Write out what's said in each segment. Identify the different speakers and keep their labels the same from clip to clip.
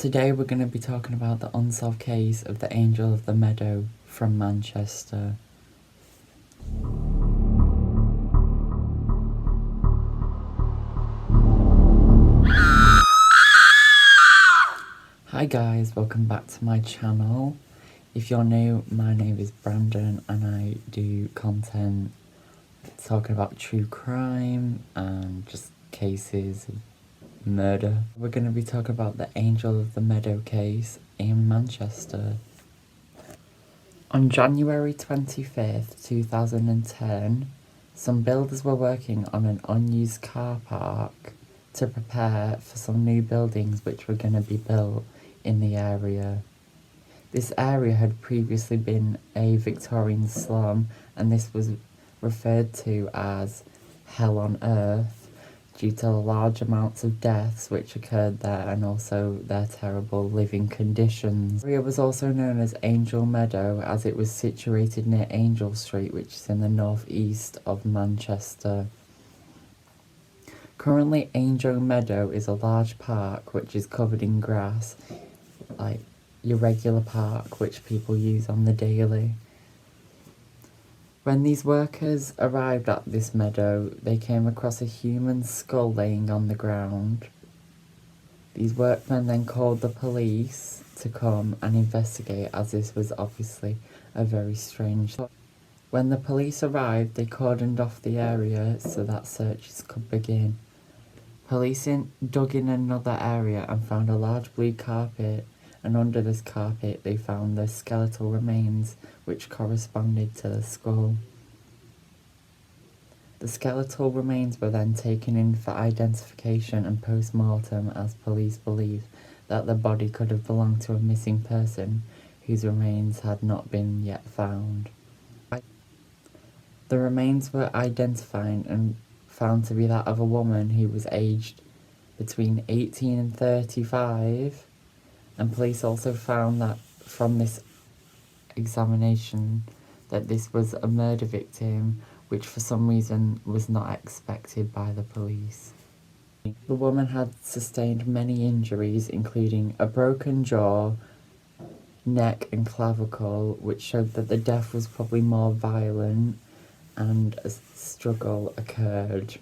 Speaker 1: Today we're going to be talking about the unsolved case of the Angel of the Meadow from Manchester. Hi guys, welcome back to my channel. If you're new, my name is Brandon and I do content talking about true crime and just cases of murder. We're going to be talking about the Angel of the Meadow case in Manchester. On January 25th, 2010, some builders were working on an unused car park to prepare for some new buildings which were going to be built in the area. This area had previously been a Victorian slum, and this was referred to as Hell on Earth due to the large amounts of deaths which occurred there and also their terrible living conditions. The area was also known as Angel Meadow as it was situated near Angel Street, which is in the northeast of Manchester. Currently, Angel Meadow is a large park which is covered in grass, like your regular park which people use on the daily. When these workers arrived at this meadow, they came across a human skull laying on the ground. These workmen then called the police to come and investigate, as this was obviously a very strange thing. When the police arrived, they cordoned off the area so that searches could begin. Police dug in another area and found a large blue carpet, and under this carpet they found the skeletal remains which corresponded to the skull. The skeletal remains were then taken in for identification and post-mortem, as police believed that the body could have belonged to a missing person whose remains had not been yet found. The remains were identified and found to be that of a woman who was aged between 18 and 35, and police also found that from this examination that this was a murder victim, which for some reason was not expected by the police. The woman had sustained many injuries, including a broken jaw, neck and clavicle, which showed that the death was probably more violent and a struggle occurred.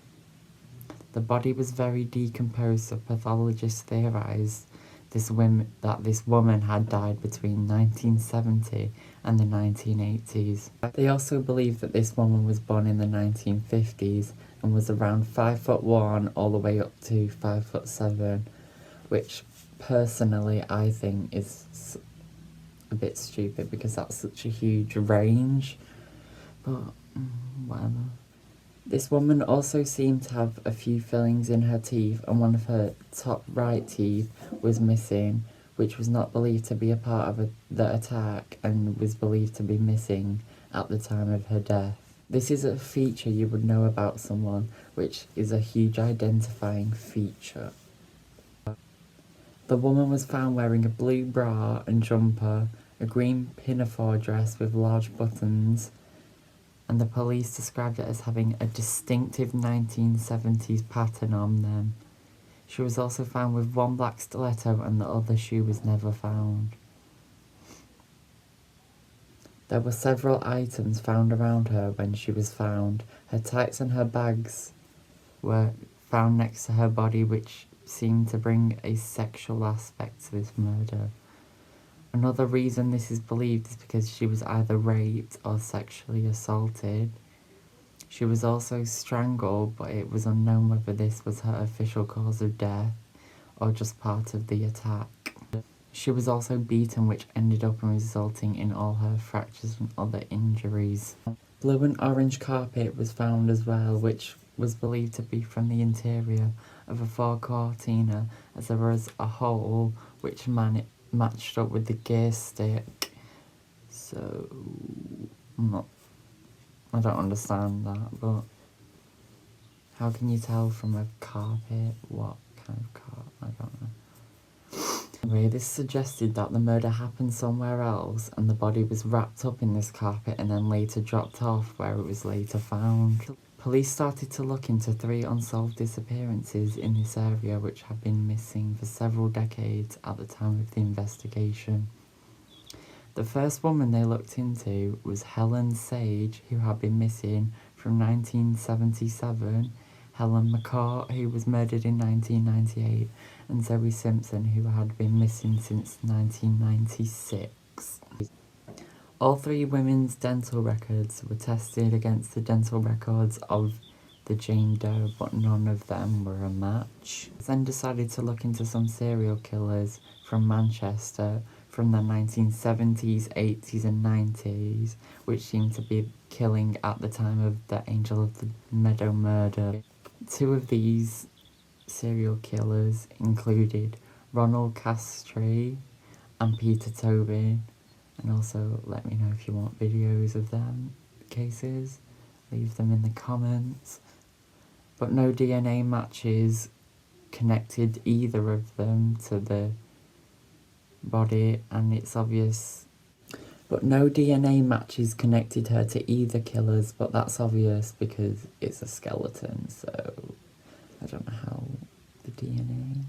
Speaker 1: The body was very decomposed, so pathologists theorised that this woman had died between 1970 and the 1980s. They also believe that this woman was born in the 1950s and was around 5'1" all the way up to 5'7", which personally I think is a bit stupid because that's such a huge range, but whatever. This woman also seemed to have a few fillings in her teeth, and one of her top right teeth was missing, which was not believed to be a part of the attack and was believed to be missing at the time of her death. This is a feature you would know about someone, which is a huge identifying feature. The woman was found wearing a blue bra and jumper, a green pinafore dress with large buttons, and the police described it as having a distinctive 1970s pattern on them. She was also found with one black stiletto and the other shoe was never found. There were several items found around her when she was found. Her tights and her bags were found next to her body, which seemed to bring a sexual aspect to this murder. Another reason this is believed is because she was either raped or sexually assaulted. She was also strangled, but it was unknown whether this was her official cause of death or just part of the attack. She was also beaten, which ended up resulting in all her fractures and other injuries. Blue and orange carpet was found as well, which was believed to be from the interior of a Ford Cortina, as there was a hole which matched up with the gear stick. So I don't understand that, but how can you tell from a carpet what kind of carpet? I don't know. Anyway, this suggested that the murder happened somewhere else and the body was wrapped up in this carpet and then later dropped off where it was later found. Police started to look into 3 unsolved disappearances in this area which had been missing for several decades at the time of the investigation. The first woman they looked into was Helen Sage, who had been missing from 1977, Helen McCart, who was murdered in 1998, and Zoe Simpson, who had been missing since 1996. All 3 women's dental records were tested against the dental records of the Jane Doe, but none of them were a match. Then decided to look into some serial killers from Manchester from the 1970s, 80s and 90s, which seemed to be killing at the time of the Angel of the Meadow murder. 2 of these serial killers included Ronald Castry and Peter Tobin. And also let me know if you want videos of them cases. Leave them in the comments. But no DNA matches connected either of them to the body, and it's obvious. But no DNA matches connected her to either killers, but that's obvious because it's a skeleton, so I don't know how the DNA.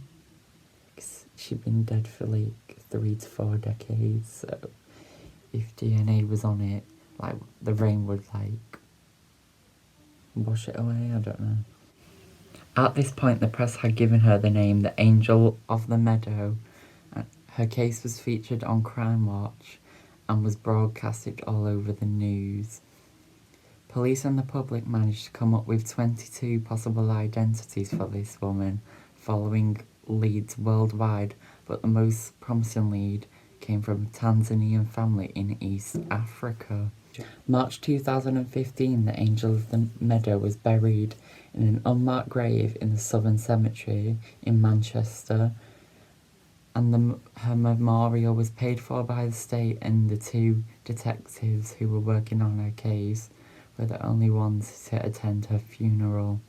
Speaker 1: 'Cause she'd been dead for like 3 to 4 decades, so if DNA was on it, like, the rain would, like, wash it away, I don't know. At this point, the press had given her the name the Angel of the Meadow. Her case was featured on Crime Watch and was broadcasted all over the news. Police and the public managed to come up with 22 possible identities for this woman, following leads worldwide, but the most promising lead came from a Tanzanian family in East Africa. March 2015, the Angel of the Meadow was buried in an unmarked grave in the Southern Cemetery in Manchester, and her memorial was paid for by the state, and the 2 detectives who were working on her case were the only ones to attend her funeral.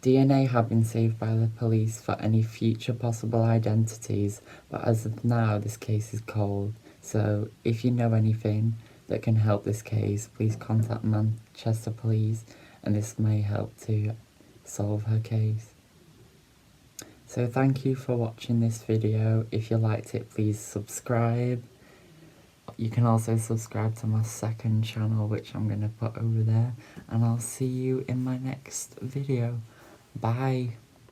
Speaker 1: DNA had been saved by the police for any future possible identities, but as of now this case is cold, so if you know anything that can help this case, please contact Manchester Police, and this may help to solve her case. So thank you for watching this video. If you liked it, please subscribe. You can also subscribe to my second channel, which I'm going to put over there, and I'll see you in my next video. Bye.